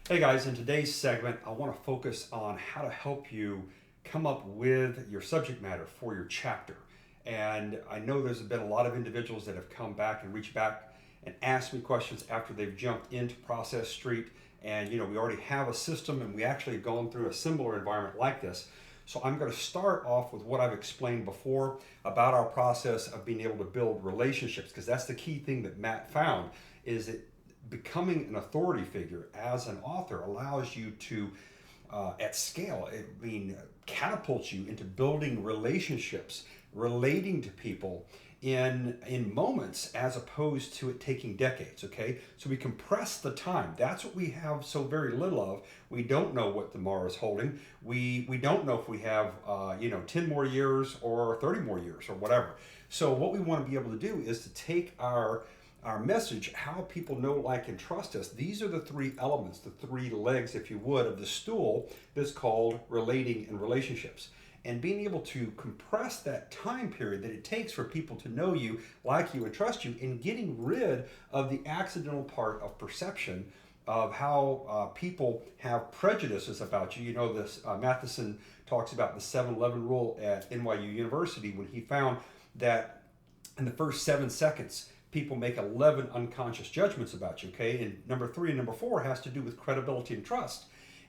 Hey guys, in today's segment, I want to focus on how to help you come up with your subject matter for your chapter. And I know there's been a lot of individuals that have come back and reached back and asked me questions after they've jumped into Process Street. And we already have a system and we actually have gone through a similar environment like this. So I'm going to start off with what I've explained before about our process of being able to build relationships, because that's the key thing that Matt found is that becoming an authority figure as an author allows you to, at scale, catapults you into building relationships, relating to people in moments as opposed to it taking decades. Okay, so we compress the time. That's what we have so very little of. We don't know what tomorrow is holding. We don't know if we have 10 more years or 30 more years or whatever. So what we want to be able to do is to take our message, how people know, like, and trust us. These are the three elements, the three legs, if you would, of the stool that's called relating and relationships. And being able to compress that time period that it takes for people to know you, like you, and trust you, and getting rid of the accidental part of perception of how people have prejudices about you. This Matheson talks about the 7-11 rule at NYU University when he found that in the first 7 seconds, people make 11 unconscious judgments about you, okay? And number 3 and number 4 has to do with credibility and trust.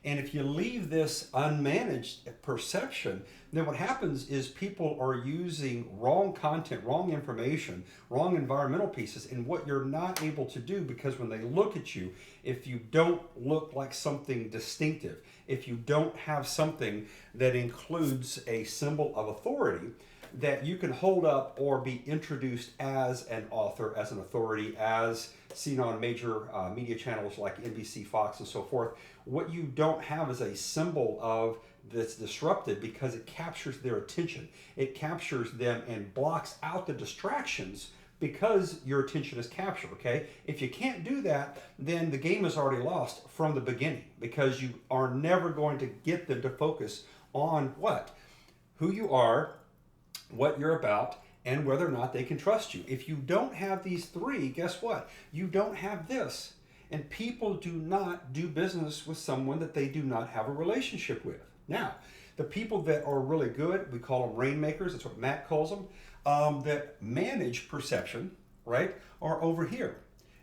And if you leave this unmanaged perception, then what happens is people are using wrong content, wrong information, wrong environmental pieces, and what you're not able to do, because when they look at you, if you don't look like something distinctive, if you don't have something that includes a symbol of authority, that you can hold up or be introduced as an author, as an authority, as seen on major media channels like NBC, Fox, and so forth. What you don't have is a symbol of that's disrupted, because it captures their attention. It captures them and blocks out the distractions because your attention is captured, okay? If you can't do that, then the game is already lost from the beginning, because you are never going to get them to focus on what? Who you are, what you're about, and whether or not they can trust you. If you don't have these three, guess what? You don't have this. And people do not do business with someone that they do not have a relationship with. Now, the people that are really good, we call them rainmakers, that's what Matt calls them, that manage perception, right, are over here.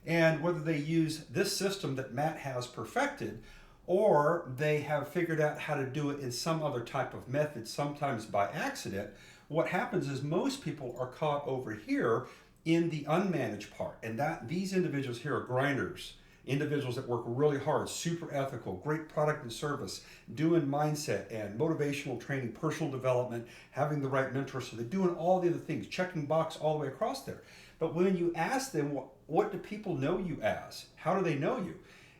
And whether they use this system that Matt has perfected, or they have figured out how to do it in some other type of method, sometimes by accident, what happens is most people are caught over here in the unmanaged part. And that these individuals here are grinders, individuals that work really hard, super ethical, great product and service, doing mindset and motivational training, personal development, having the right mentor. So they're doing all the other things, checking box all the way across there. But when you ask them, what do people know you as? How do they know you?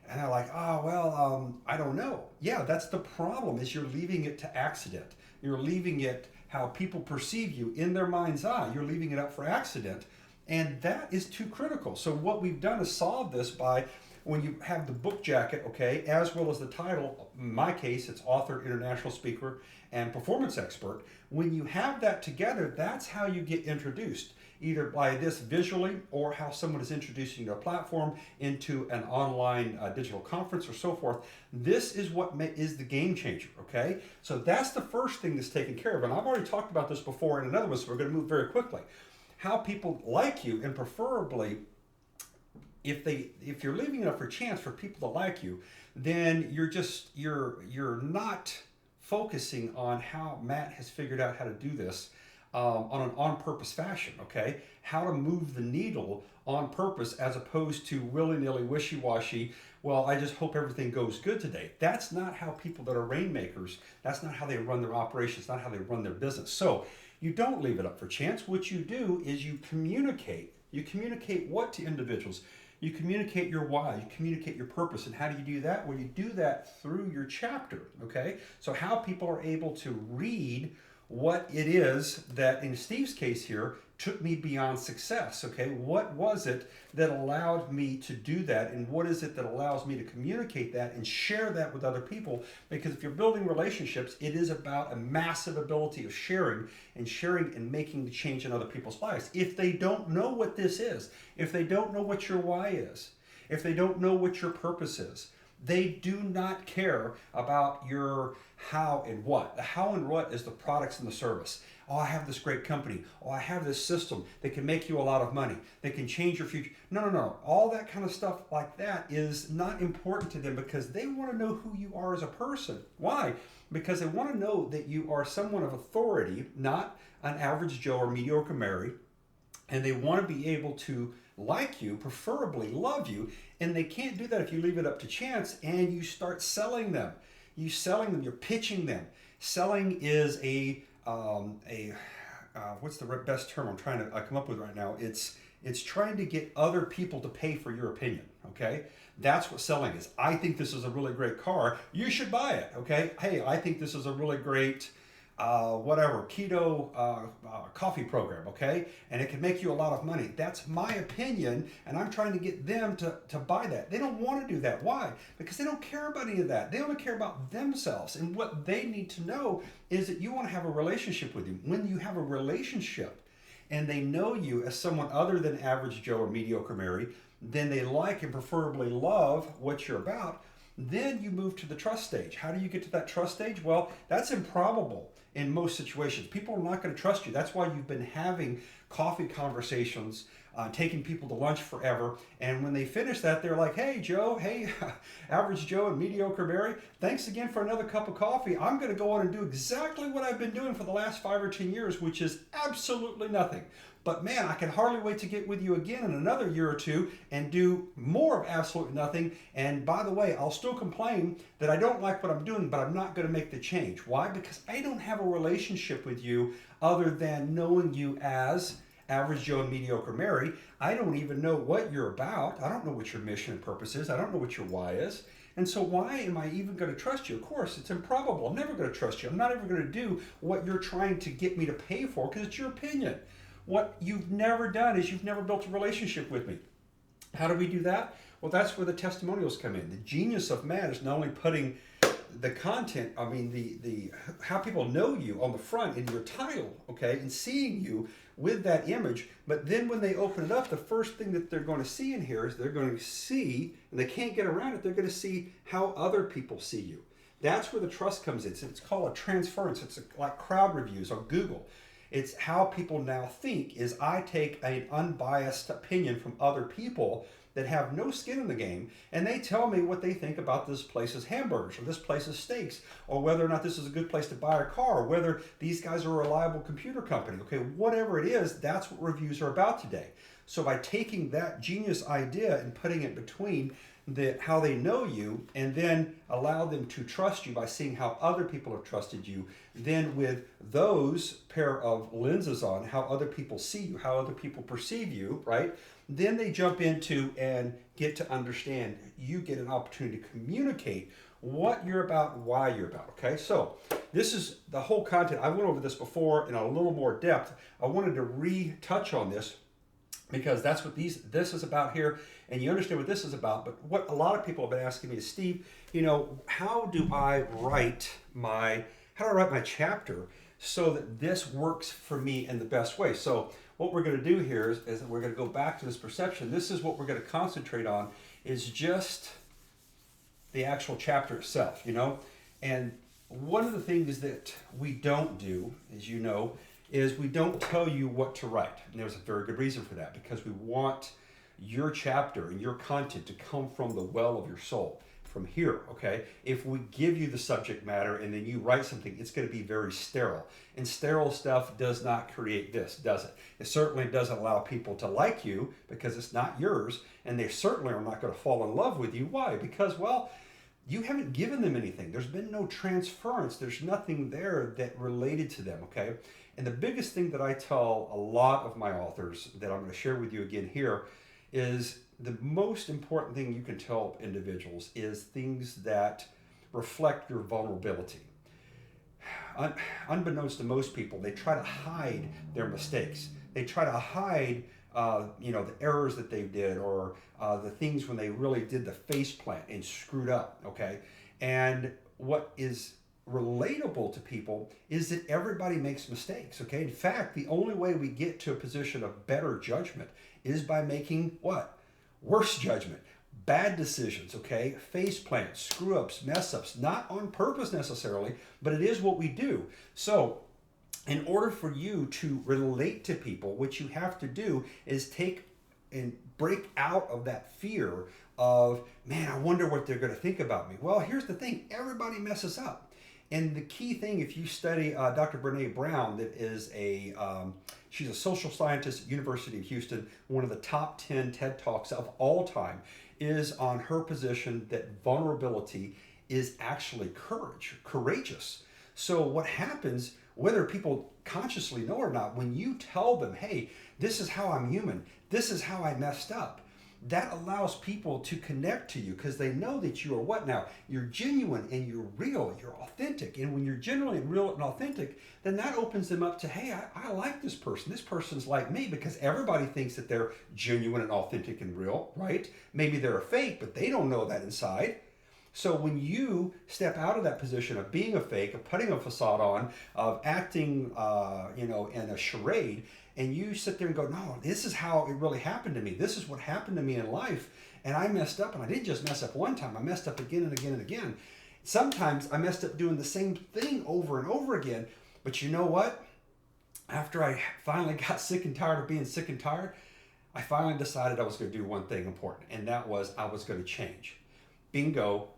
And they're like, I don't know. Yeah, that's the problem, is you're leaving it to accident. You're leaving it how people perceive you in their mind's eye. You're leaving it up for accident. And that is too critical. So what we've done is solve this by, when you have the book jacket, okay, as well as the title, in my case, it's author, international speaker, and performance expert. When you have that together, that's how you get introduced, either by this visually, or how someone is introducing you to a platform, into an online digital conference, or so forth. This is what is the game changer, okay? So that's the first thing that's taken care of. And I've already talked about this before in another one, so we're going to move very quickly. How people like you, and preferably, if you're leaving it up for chance for people to like you, then you're not focusing on how Matt has figured out how to do this on an on-purpose fashion, okay? How to move the needle on purpose, as opposed to willy-nilly, wishy-washy, well, I just hope everything goes good today. That's not how people that are rainmakers, that's not how they run their operations, not how they run their business. So you don't leave it up for chance. What you do is you communicate. You communicate what to individuals? You communicate your why, you communicate your purpose. And how do you do that? Well, you do that through your chapter, okay? So how people are able to read what it is that, in Steve's case here, took me beyond success, okay? What was it that allowed me to do that, and what is it that allows me to communicate that and share that with other people? Because if you're building relationships, it is about a massive ability of sharing and making the change in other people's lives. If they don't know what this is, if they don't know what your why is, if they don't know what your purpose is, They do not care about your how and what. The how and what is the products and the service. Oh, I have this great company. Oh, I have this system that can make you a lot of money. That can change your future. No, no, no. All that kind of stuff like that is not important to them because they want to know who you are as a person. Why? Because they want to know that you are someone of authority, not an average Joe or mediocre Mary. And they want to be able to like you, preferably love you. And they can't do that if you leave it up to chance and you start selling them. You're pitching them. Selling is what's the best term I'm trying to come up with right now? It's trying to get other people to pay for your opinion. Okay, that's what selling is. I think this is a really great car. You should buy it. Okay. Hey, I think this is a really great keto coffee program, okay? And it can make you a lot of money. That's my opinion, and I'm trying to get them to buy that. They don't want to do that. Why? Because they don't care about any of that. They only care about themselves. And what they need to know is that you want to have a relationship with you. When you have a relationship and they know you as someone other than average Joe or mediocre Mary, then they like and preferably love what you're about. Then you move to the trust stage. How do you get to that trust stage? Well, that's improbable in most situations. People are not going to trust you. That's why you've been having coffee conversations, taking people to lunch forever. And when they finish that, they're like, hey, Joe, hey, average Joe and mediocre Mary, thanks again for another cup of coffee. I'm going to go on and do exactly what I've been doing for the last 5 or 10 years, which is absolutely nothing. But man, I can hardly wait to get with you again in another year or two and do more of absolutely nothing. And by the way, I'll still complain that I don't like what I'm doing, but I'm not going to make the change. Why? Because I don't have a relationship with you other than knowing you as average Joe and mediocre Mary. I don't even know what you're about. I don't know what your mission and purpose is. I don't know what your why is. And so why am I even going to trust you? Of course, it's improbable. I'm never going to trust you. I'm not ever going to do what you're trying to get me to pay for because it's your opinion. What you've never done is you've never built a relationship with me. How do we do that? Well, that's where the testimonials come in. The genius of man is not only putting the content, the how people know you on the front in your title, okay, and seeing you with that image, but then when they open it up, the first thing that they're going to see in here is they're going to see, and they can't get around it, they're going to see how other people see you. That's where the trust comes in. It's called a transference. It's like crowd reviews on Google. It's how people now think is I take an unbiased opinion from other people that have no skin in the game, and they tell me what they think about this place's hamburgers or this place's steaks, or whether or not this is a good place to buy a car, or whether these guys are a reliable computer company. Okay, whatever it is, that's what reviews are about today. So by taking that genius idea and putting it between how they know you and then allow them to trust you by seeing how other people have trusted you, then with those pair of lenses on, how other people see you, how other people perceive you, right? Then they jump into and get to understand. You get an opportunity to communicate what you're about, why you're about, okay? So this is the whole content. I went over this before in a little more depth. I wanted to retouch on this because that's what this is about here, and you understand what this is about. But what a lot of people have been asking me is, Steve, how do I write my chapter so that this works for me in the best way? So what we're going to do here is we're going to go back to this perception. This is what we're going to concentrate on, is just the actual chapter itself, And one of the things that we don't do, as you know, is we don't tell you what to write. And there's a very good reason for that, because we want your chapter and your content to come from the well of your soul, from here, okay? If we give you the subject matter and then you write something, it's going to be very sterile. And sterile stuff does not create this, does it? It certainly doesn't allow people to like you because it's not yours, and they certainly are not going to fall in love with you. Why? Because, well, you haven't given them anything. There's been no transference. There's nothing there that related to them, okay? And the biggest thing that I tell a lot of my authors that I'm going to share with you again here is the most important thing you can tell individuals is things that reflect your vulnerability. Unbeknownst to most people, they try to hide their mistakes. They try to hide the errors that they did, or the things when they really did the face plant and screwed up, okay? And what is relatable to people is that everybody makes mistakes, okay? In fact, the only way we get to a position of better judgment is by making what? Worse judgment, bad decisions, okay? Face plants, screw ups, mess ups, not on purpose necessarily, but it is what we do. So, in order for you to relate to people, what you have to do is take and break out of that fear of, man, I wonder what they're going to think about me. Well, here's the thing, everybody messes up. And the key thing, if you study Dr. Brene Brown, that is she's a social scientist at University of Houston, one of the top 10 TED Talks of all time, is on her position that vulnerability is actually courageous. So what happens, whether people consciously know or not, when you tell them, hey, this is how I'm human, this is how I messed up, that allows people to connect to you because they know that you are what now? You're genuine and you're real, you're authentic. And when you're genuinely real and authentic, then that opens them up to, hey, I like this person. This person's like me, because everybody thinks that they're genuine and authentic and real, right? Maybe they're a fake, but they don't know that inside. So when you step out of that position of being a fake, of putting a facade on, of acting, in a charade, and you sit there and go, no, this is how it really happened to me. This is what happened to me in life. And I messed up, and I didn't just mess up one time. I messed up again and again and again. Sometimes I messed up doing the same thing over and over again. But you know what? After I finally got sick and tired of being sick and tired, I finally decided I was going to do one thing important, and that was I was going to change. Bingo.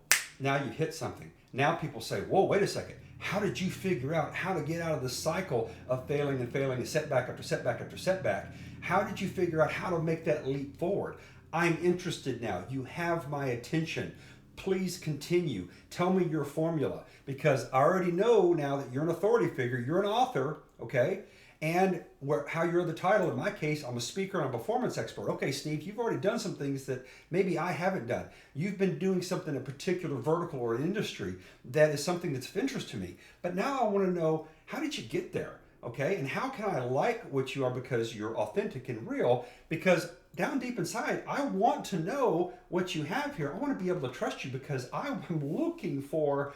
Now you've hit something. Now people say, whoa, wait a second. How did you figure out how to get out of the cycle of failing and setback after setback after setback? How did you figure out how to make that leap forward? I'm interested now. You have my attention. Please continue. Tell me your formula, because I already know now that you're an authority figure. You're an author, okay? And how you're the title. In my case, I'm a speaker and a performance expert. Okay, Steve, you've already done some things that maybe I haven't done. You've been doing something in a particular vertical or industry that is something that's of interest to me. But now I want to know, how did you get there? Okay, and how can I like what you are because you're authentic and real? Because down deep inside, I want to know what you have here. I want to be able to trust you because I'm looking for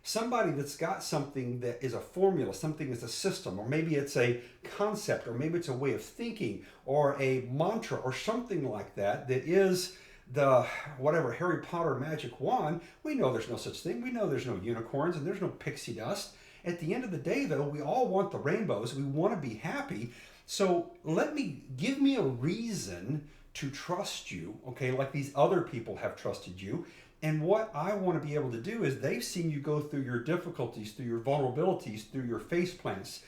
somebody that's got something that is a formula, something that's a system, or maybe it's a concept, or maybe it's a way of thinking, or a mantra, or something like that, that is the whatever Harry Potter magic wand. We know there's no such thing. We know there's no unicorns and there's no pixie dust. At the end of the day, though, we all want the rainbows. We want to be happy. So give me a reason to trust you, okay, like these other people have trusted you. And what I want to be able to do is they've seen you go through your difficulties, through your vulnerabilities, through your face plants,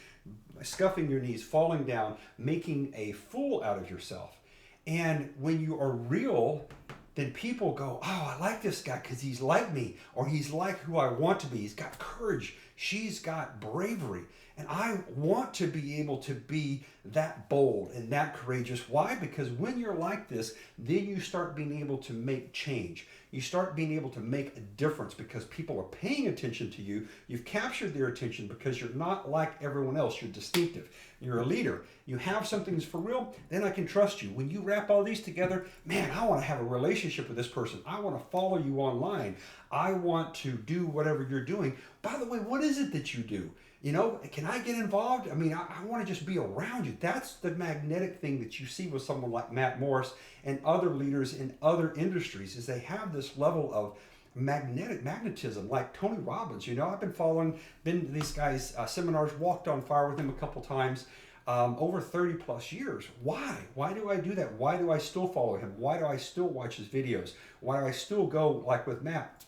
scuffing your knees, falling down, making a fool out of yourself. And when you are real, then people go, oh, I like this guy because he's like me, or he's like who I want to be. He's got courage. She's got bravery. And I want to be able to be that bold and that courageous. Why? Because when you're like this, then you start being able to make change. You start being able to make a difference because people are paying attention to you. You've captured their attention because you're not like everyone else. You're distinctive. You're a leader. You have something that's for real, then I can trust you. When you wrap all these together, man, I want to have a relationship with this person. I want to follow you online. I want to do whatever you're doing. By the way, what is it that you do? You know, can I get involved? I mean, I want to just be around you. That's the magnetic thing that you see with someone like Matt Morris and other leaders in other industries, is they have this level of magnetism, like Tony Robbins. You know, I've been to these guys' seminars, walked on fire with him a couple times, over 30 plus years. Why? Why do I do that? Why do I still follow him? Why do I still watch his videos? Why do I still go, like with Matt,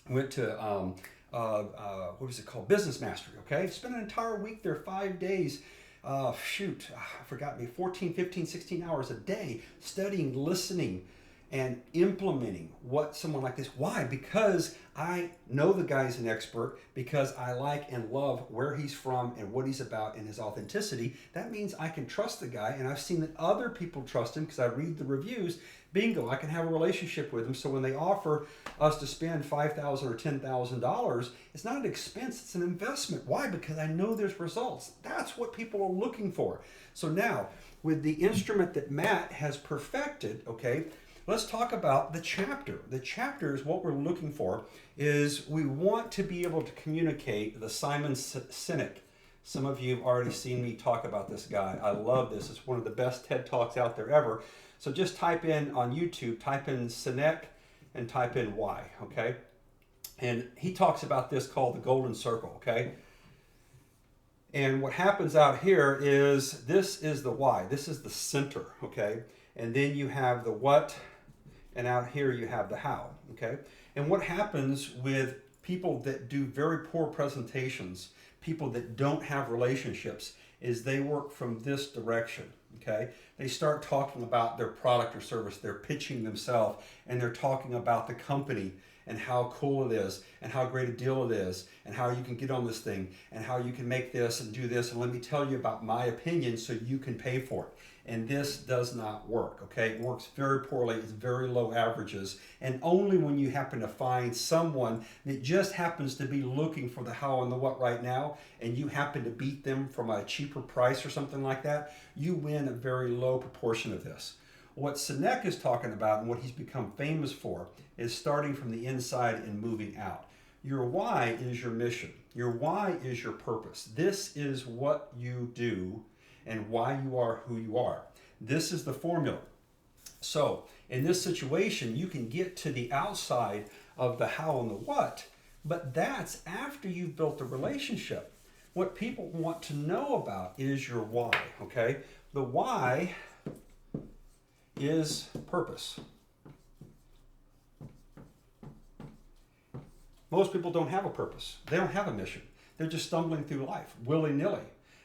went to what was it called? Business Mastery, okay? Spent an entire week there, 5 days. I forgot me, 14, 15, 16 hours a day studying, listening, and implementing what someone like this. Why? Because I know the guy's an expert, because I like and love where he's from and what he's about and his authenticity. That means I can trust the guy, and I've seen that other people trust him because I read the reviews. Bingo, I can have a relationship with him. So when they offer us to spend $5,000 or $10,000, it's not an expense, it's an investment. Why? Because I know there's results. That's what people are looking for. So now, with the instrument that Matt has perfected, okay, let's talk about the chapter. The chapter is what we're looking for, is we want to be able to communicate the Simon Sinek. Some of you have already seen me talk about this guy. I love this. It's one of the best TED Talks out there ever. So just type in on YouTube, type in Sinek, and type in why, okay? And he talks about this called the golden circle, okay? And what happens out here is this is the why. This is the center, okay? And then you have the what, and out here you have the how, okay? And what happens with people that do very poor presentations, people that don't have relationships, is they work from this direction, okay? They start talking about their product or service, they're pitching themselves, and they're talking about the company and how cool it is and how great a deal it is and how you can get on this thing and how you can make this and do this and let me tell you about my opinion so you can pay for it. And this does not work, okay? It works very poorly, it's very low averages, and only when you happen to find someone that just happens to be looking for the how and the what right now, and you happen to beat them from a cheaper price or something like that, you win a very low proportion of this. What Sinek is talking about and what he's become famous for is starting from the inside and moving out. Your why is your mission. Your why is your purpose. This is what you do and why you are who you are. This is the formula. So in this situation, you can get to the outside of the how and the what, but that's after you've built a relationship. What people want to know about is your why, okay? The why is purpose. Most people don't have a purpose. They don't have a mission. They're just stumbling through life willy-nilly.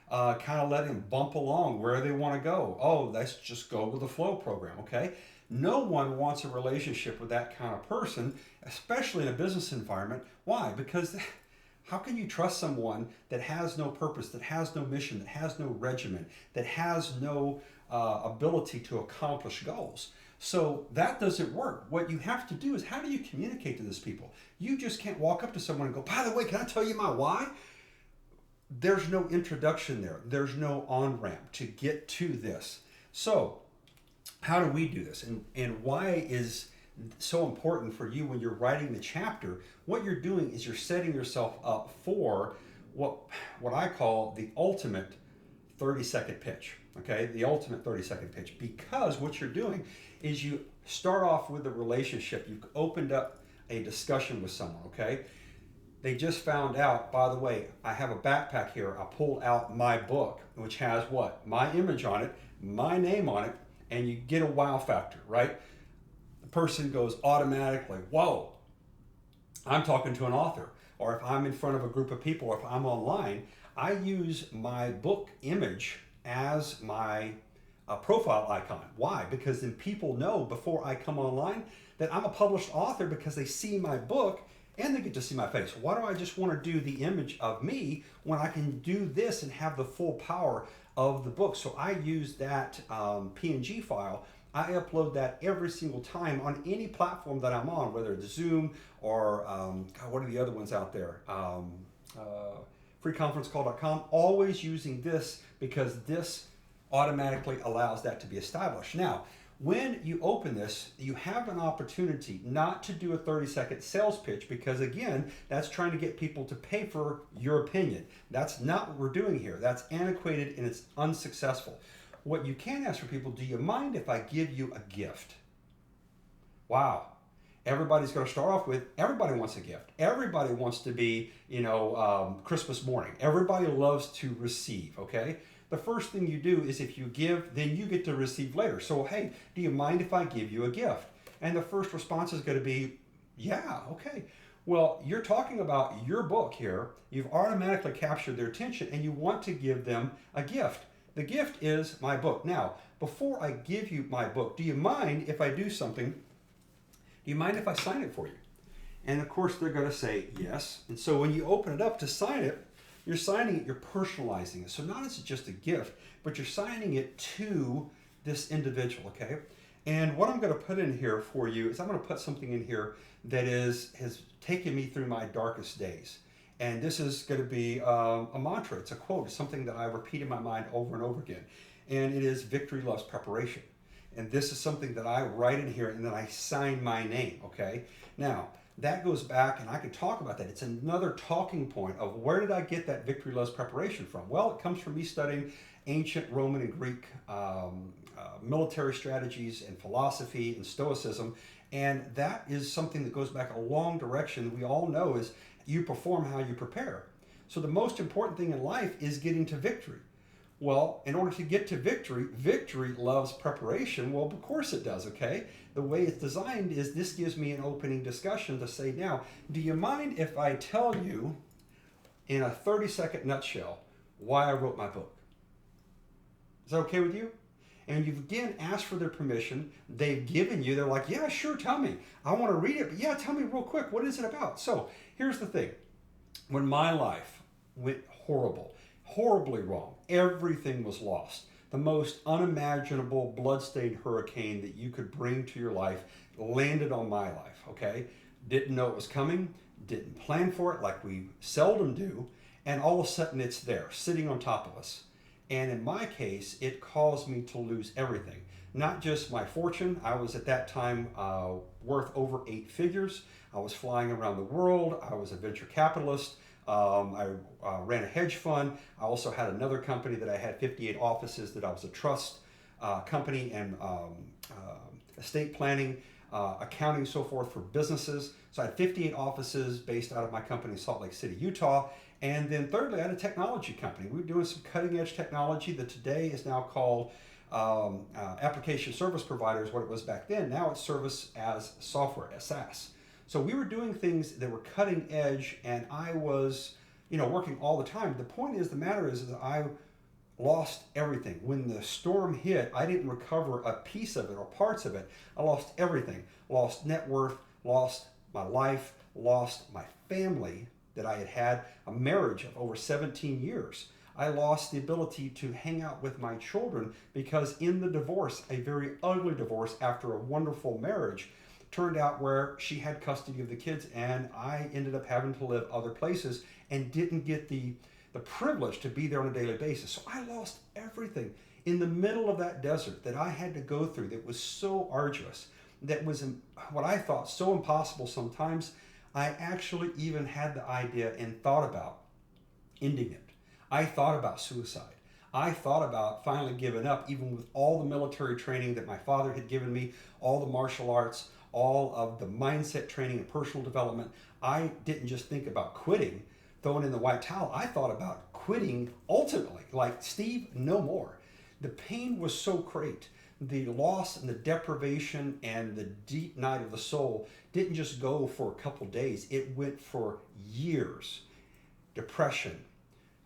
Kind of letting them bump along where they want to go. Oh, let's just go with the flow program, okay? No one wants a relationship with that kind of person, especially in a business environment. Why? Because how can you trust someone that has no purpose, that has no mission, that has no regimen, that has no ability to accomplish goals? So that doesn't work. What you have to do is, how do you communicate to these people? You just can't walk up to someone and go, by the way, can I tell you my why? There's no introduction there. There's no on-ramp to get to this. So how do we do this? And why is so important for you when you're writing the chapter? What you're doing is you're setting yourself up for what I call the ultimate 30-second pitch. Okay, the ultimate 30-second pitch. Because what you're doing is you start off with a relationship. You've opened up a discussion with someone, okay? They just found out, by the way, I have a backpack here. I pulled out my book, which has what? My image on it, my name on it, and you get a wow factor, right? The person goes automatically, whoa, I'm talking to an author. Or if I'm in front of a group of people, or if I'm online, I use my book image as my profile icon. Why? Because then people know before I come online that I'm a published author because they see my book and they get to see my face. Why do I just want to do the image of me when I can do this and have the full power of the book? So I use that PNG file. I upload that every single time on any platform that I'm on, whether it's Zoom or, God, what are the other ones out there? Freeconferencecall.com, always using this because this automatically allows that to be established. Now, when you open this, you have an opportunity not to do a 30-second sales pitch because, again, that's trying to get people to pay for your opinion. That's not what we're doing here. That's antiquated and it's unsuccessful. What you can ask for people, do you mind if I give you a gift? Wow. Everybody's going to start off with, everybody wants a gift. Everybody wants to be, Christmas morning. Everybody loves to receive, okay? The first thing you do is if you give, then you get to receive later. So, hey, do you mind if I give you a gift? And the first response is going to be, yeah, okay. Well, you're talking about your book here. You've automatically captured their attention and you want to give them a gift. The gift is my book. Now, before I give you my book, do you mind if I do something? Do you mind if I sign it for you? And of course, they're going to say yes. And so when you open it up to sign it, you're signing it, you're personalizing it. So not as just a gift, but you're signing it to this individual, okay? And what I'm going to put in here for you is I'm going to put something in here that has taken me through my darkest days. And this is going to be a mantra. It's a quote. It's something that I repeat in my mind over and over again. And it is victory loves preparation. And this is something that I write in here and then I sign my name, okay? Now, that goes back, and I could talk about that. It's another talking point of where did I get that victory loves preparation from? Well, it comes from me studying ancient Roman and Greek military strategies and philosophy and stoicism. And that is something that goes back a long direction. We all know is you perform how you prepare. So the most important thing in life is getting to victory. Well, in order to get to victory, victory loves preparation. Well, of course it does, okay? The way it's designed is this gives me an opening discussion to say, now, do you mind if I tell you in a 30-second nutshell why I wrote my book? Is that okay with you? And you've again asked for their permission. They've given you, they're like, yeah, sure, tell me. I want to read it, but yeah, tell me real quick, what is it about? So here's the thing. When my life went horribly wrong, everything was lost. The most unimaginable blood-stained hurricane that you could bring to your life landed on my life, okay? Didn't know it was coming, didn't plan for it like we seldom do, and all of a sudden it's there, sitting on top of us. And in my case, it caused me to lose everything. Not just my fortune. I was at that time worth over 8 figures. I was flying around the world. I was a venture capitalist. I ran a hedge fund. I also had another company that I had 58 offices that I was a trust company and estate planning, accounting, so forth for businesses. So I had 58 offices based out of my company in Salt Lake City, Utah. And then thirdly, I had a technology company. We were doing some cutting edge technology that today is now called application service provider is what it was back then. Now it's service as software, as SaaS. So we were doing things that were cutting edge, and I was, working all the time. The point is, the matter is that I lost everything. When the storm hit, I didn't recover a piece of it or parts of it. I lost everything. Lost net worth, lost my life, lost my family that I had a marriage of over 17 years. I lost the ability to hang out with my children because in the divorce, a very ugly divorce after a wonderful marriage, turned out where she had custody of the kids and I ended up having to live other places and didn't get the privilege to be there on a daily basis. So I lost everything in the middle of that desert that I had to go through that was so arduous, that was what I thought so impossible sometimes. I actually even had the idea and thought about ending it. I thought about suicide. I thought about finally giving up, even with all the military training that my father had given me, all the martial arts, all of the mindset training and personal development. I didn't just think about quitting, throwing in the white towel. I thought about quitting ultimately, like, Steve, no more. The pain was so great. The loss and the deprivation and the deep night of the soul didn't just go for a couple days. It went for years. Depression,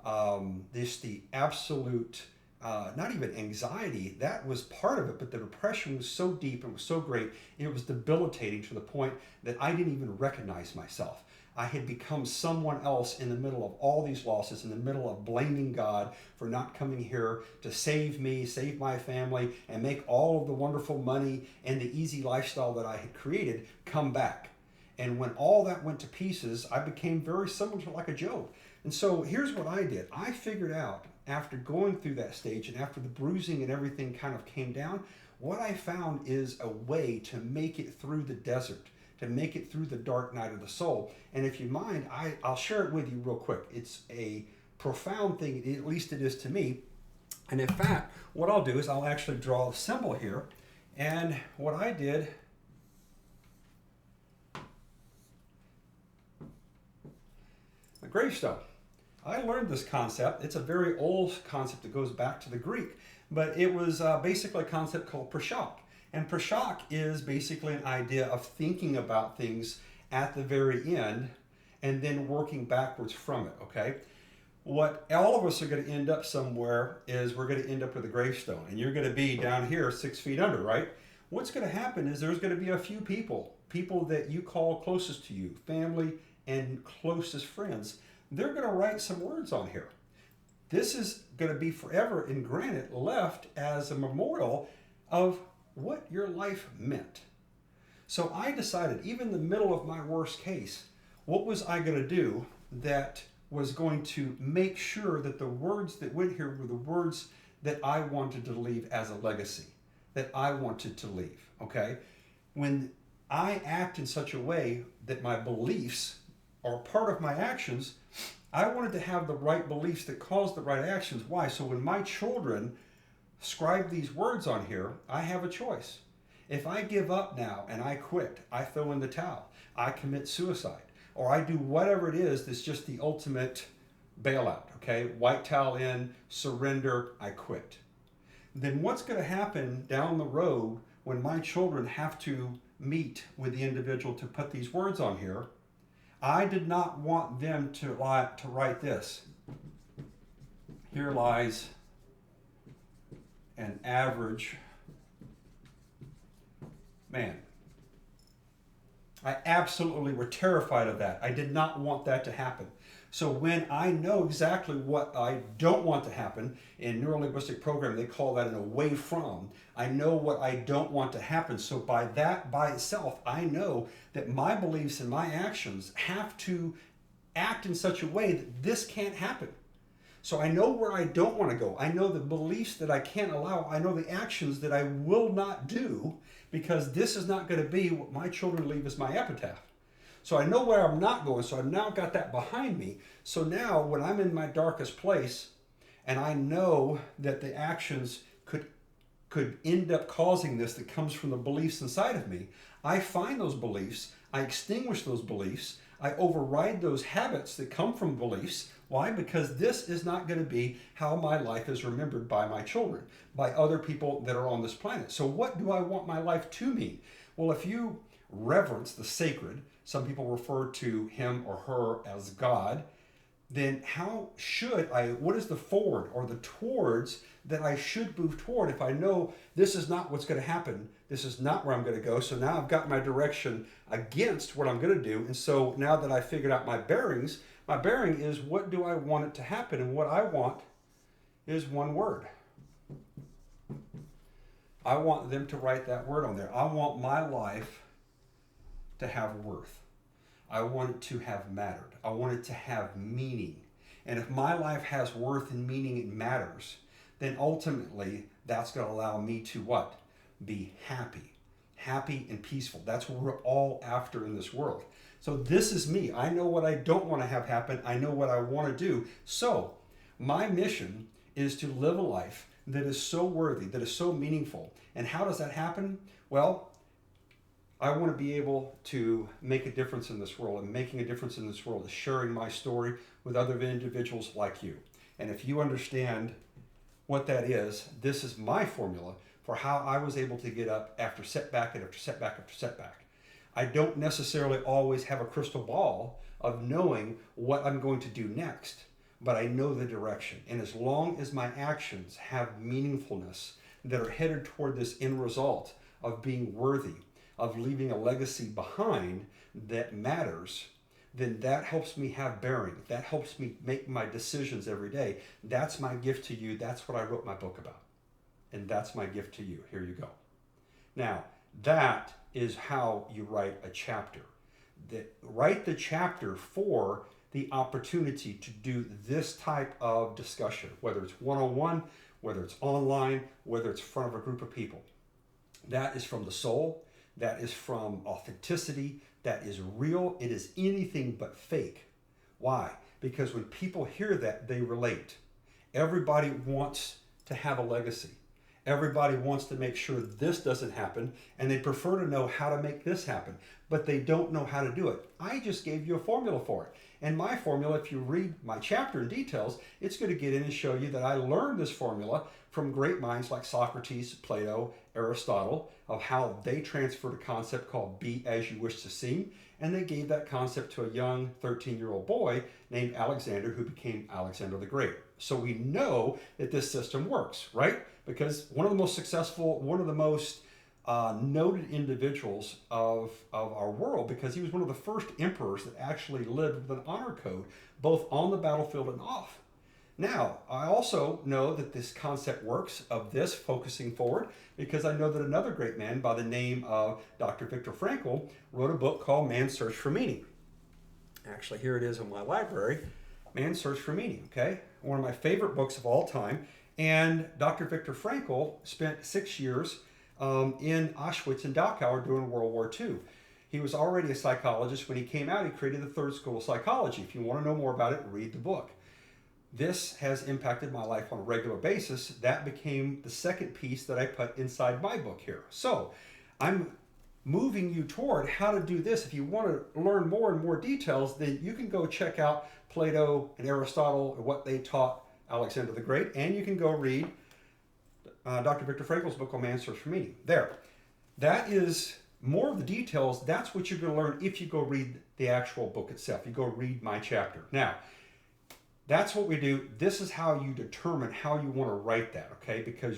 the absolute, not even anxiety, that was part of it, but the depression was so deep and was so great, it was debilitating to the point that I didn't even recognize myself. I had become someone else in the middle of all these losses, in the middle of blaming God for not coming here to save me, save my family, and make all of the wonderful money and the easy lifestyle that I had created come back. And when all that went to pieces, I became very similar to like a Job. And so here's what I did. I figured out, after going through that stage and after the bruising and everything kind of came down, what I found is a way to make it through the desert, to make it through the dark night of the soul. And if you mind, I'll share it with you real quick. It's a profound thing, at least it is to me. And in fact, what I'll do is I'll actually draw a symbol here. And what I did, a gravestone. I learned this concept. It's a very old concept that goes back to the Greek, but it was basically a concept called prashak. And prashak is basically an idea of thinking about things at the very end and then working backwards from it, okay? What all of us are going to end up somewhere is we're going to end up with a gravestone, and you're going to be down here 6 feet under, right? What's going to happen is there's going to be a few people that you call closest to you, family and closest friends. They're going to write some words on here. This is going to be forever in granite left as a memorial of what your life meant. So I decided, even in the middle of my worst case, what was I going to do that was going to make sure that the words that went here were the words that I wanted to leave as a legacy, that I wanted to leave, okay? When I act in such a way that my beliefs are part of my actions, I wanted to have the right beliefs that cause the right actions. Why? So when my children scribe these words on here, I have a choice. If I give up now and I quit, I throw in the towel, I commit suicide, or I do whatever it is that's just the ultimate bailout, okay? White towel in, surrender, I quit. Then what's going to happen down the road when my children have to meet with the individual to put these words on here? I did not want them to write this. Here lies an average man. I absolutely were terrified of that. I did not want that to happen. So when I know exactly what I don't want to happen, in neuro-linguistic programming, they call that an away from. I know what I don't want to happen. So by that, by itself, I know that my beliefs and my actions have to act in such a way that this can't happen. So I know where I don't want to go. I know the beliefs that I can't allow. I know the actions that I will not do, because this is not going to be what my children leave as my epitaph. So I know where I'm not going, so I've now got that behind me. So now when I'm in my darkest place and I know that the actions could end up causing this that comes from the beliefs inside of me, I find those beliefs, I extinguish those beliefs, I override those habits that come from beliefs. Why? Because this is not going to be how my life is remembered by my children, by other people that are on this planet. So what do I want my life to mean? Well, if you reverence the sacred, some people refer to him or her as God, then how should I, what is the forward or the towards that I should move toward if I know this is not what's going to happen, this is not where I'm going to go, so now I've got my direction against what I'm going to do, and so now that I figured out my bearings, my bearing is what do I want it to happen, and what I want is one word. I want them to write that word on there. I want my life to have worth. I want it to have mattered. I want it to have meaning. And if my life has worth and meaning and matters, then ultimately that's going to allow me to what? Be happy. Happy and peaceful. That's what we're all after in this world. So this is me. I know what I don't want to have happen. I know what I want to do. So my mission is to live a life that is so worthy, that is so meaningful. And how does that happen? Well, I want to be able to make a difference in this world, and making a difference in this world is sharing my story with other individuals like you. And if you understand what that is, this is my formula for how I was able to get up after setback after setback after setback. I don't necessarily always have a crystal ball of knowing what I'm going to do next, but I know the direction. And as long as my actions have meaningfulness that are headed toward this end result of being worthy, of leaving a legacy behind that matters, then that helps me have bearing. That helps me make my decisions every day. That's my gift to you. That's what I wrote my book about. And that's my gift to you. Here you go. Now, that is how you write a chapter. Write the chapter for the opportunity to do this type of discussion, whether it's one-on-one, whether it's online, whether it's in front of a group of people. That is from the soul. That is from authenticity. That is real. It is anything but fake. Why? Because when people hear that, they relate. Everybody wants to have a legacy. Everybody wants to make sure this doesn't happen, and they prefer to know how to make this happen, but they don't know how to do it. I just gave you a formula for it. And my formula, if you read my chapter in details, it's going to get in and show you that I learned this formula from great minds like Socrates, Plato, Aristotle, of how they transferred a concept called be as you wish to seem, and they gave that concept to a young 13-year-old boy named Alexander, who became Alexander the Great. So we know that this system works, right? Because one of the most successful, one of the most noted individuals of our world, because he was one of the first emperors that actually lived with an honor code, both on the battlefield and off. Now, I also know that this concept works of this focusing forward, because I know that another great man by the name of Dr. Viktor Frankl wrote a book called Man's Search for Meaning. Actually, here it is in my library, Man's Search for Meaning, okay? One of my favorite books of all time. And Dr. Viktor Frankl spent 6 years in Auschwitz and Dachau during World War II. He was already a psychologist. When he came out, he created the third school of psychology. If you want to know more about it, read the book. This has impacted my life on a regular basis. That became the second piece that I put inside my book here. So I'm moving you toward how to do this. If you want to learn more and more details, then you can go check out Plato and Aristotle and what they taught Alexander the Great, and you can go read Dr. Viktor Frankl's book on Man's Search for Meaning. There. That is more of the details. That's what you're going to learn if you go read the actual book itself. You go read my chapter. Now, that's what we do. This is how you determine how you want to write that, okay? Because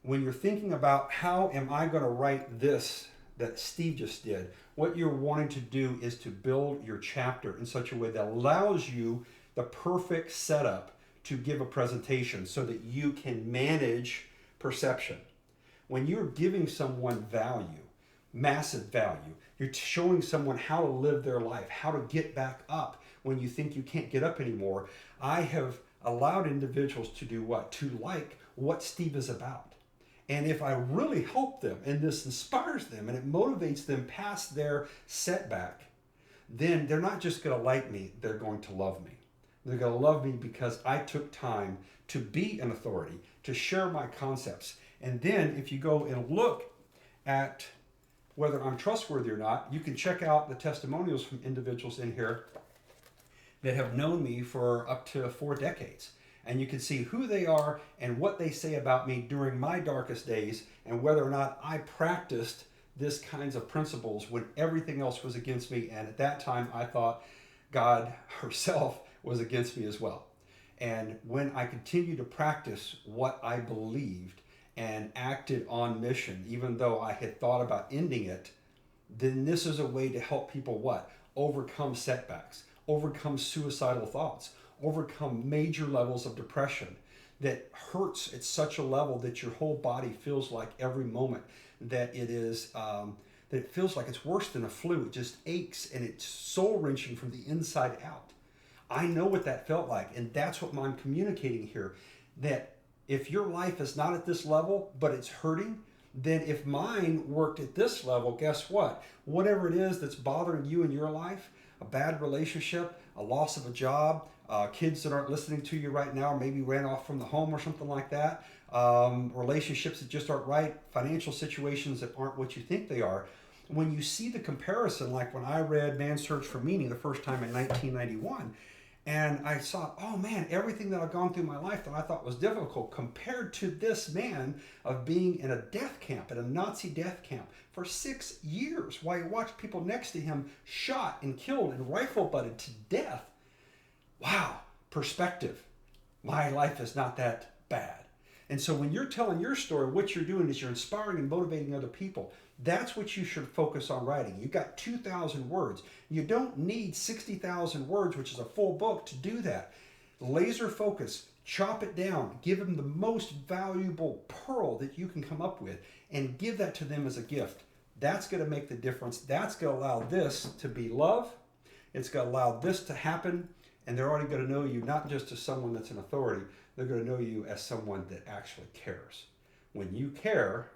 when you're thinking about how am I going to write this that Steve just did, what you're wanting to do is to build your chapter in such a way that allows you the perfect setup to give a presentation so that you can manage perception. When you're giving someone value, massive value, you're showing someone how to live their life, how to get back up when you think you can't get up anymore. I have allowed individuals to do what? To like what Steve is about. And if I really help them and this inspires them and it motivates them past their setback, then they're not just going to like me, they're going to love me. They're going to love me because I took time to be an authority, to share my concepts. And then if you go and look at whether I'm trustworthy or not, you can check out the testimonials from individuals in here that have known me for up to 4 decades. And you can see who they are and what they say about me during my darkest days and whether or not I practiced this kinds of principles when everything else was against me. And at that time, I thought God herself was against me as well. And when I continued to practice what I believed and acted on mission, even though I had thought about ending it, then this is a way to help people what? Overcome setbacks, overcome suicidal thoughts, overcome major levels of depression that hurts at such a level that your whole body feels like every moment that it is, that it feels like it's worse than a flu. It just aches and it's soul wrenching from the inside out. I know what that felt like, and that's what I'm communicating here, that if your life is not at this level, but it's hurting, then if mine worked at this level, guess what? Whatever it is that's bothering you in your life, a bad relationship, a loss of a job, kids that aren't listening to you right now, or maybe ran off from the home or something like that, relationships that just aren't right, financial situations that aren't what you think they are. When you see the comparison, like when I read Man's Search for Meaning the first time in 1991, and I saw, oh man, everything that I've gone through in my life that I thought was difficult compared to this man of being in a death camp, at a Nazi death camp for 6 years, while he watched people next to him shot and killed and rifle butted to death. Wow, perspective. My life is not that bad. And so when you're telling your story, what you're doing is you're inspiring and motivating other people. That's what you should focus on writing. You've got 2,000 words. You don't need 60,000 words, which is a full book, to do that. Laser focus, chop it down, give them the most valuable pearl that you can come up with, and give that to them as a gift. That's going to make the difference. That's going to allow this to be love. It's going to allow this to happen. And they're already going to know you not just as someone that's an authority, they're going to know you as someone that actually cares. When you care,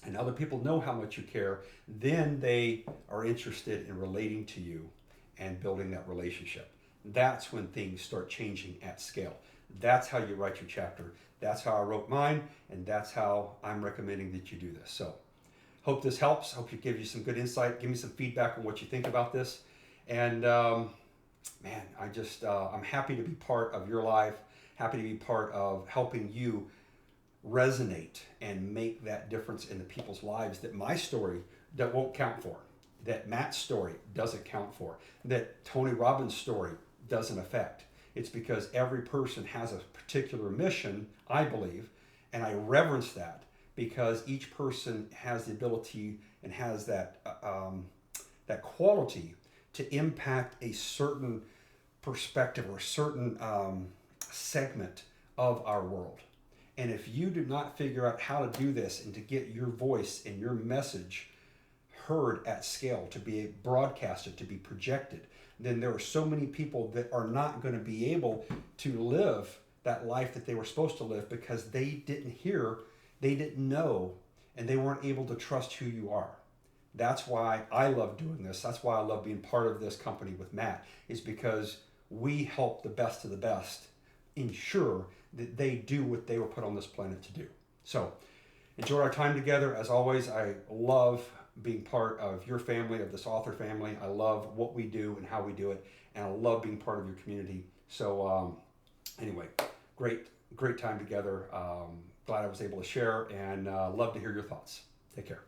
and other people know how much you care, then they are interested in relating to you and building that relationship. That's when things start changing at scale. That's how you write your chapter. That's how I wrote mine, and that's how I'm recommending that you do this. So, hope this helps. Hope it gives you some good insight. Give me some feedback on what you think about this. And man, I'm happy to be part of your life, happy to be part of helping you resonate and make that difference in the people's lives that my story that won't count for, that Matt's story doesn't count for, that Tony Robbins' story doesn't affect. It's because every person has a particular mission, I believe, and I reverence that because each person has the ability and has that quality to impact a certain perspective or a certain segment of our world. And if you do not figure out how to do this and to get your voice and your message heard at scale, to be broadcasted, to be projected, then there are so many people that are not going to be able to live that life that they were supposed to live because they didn't hear, they didn't know, and they weren't able to trust who you are. That's why I love doing this. That's why I love being part of this company with Matt, is because we help the best of the best ensure that they do what they were put on this planet to do. So enjoyed our time together. As always, I love being part of your family, of this author family. I love what we do and how we do it, and I love being part of your community. So anyway, great time together. Glad I was able to share, and love to hear your thoughts. Take care.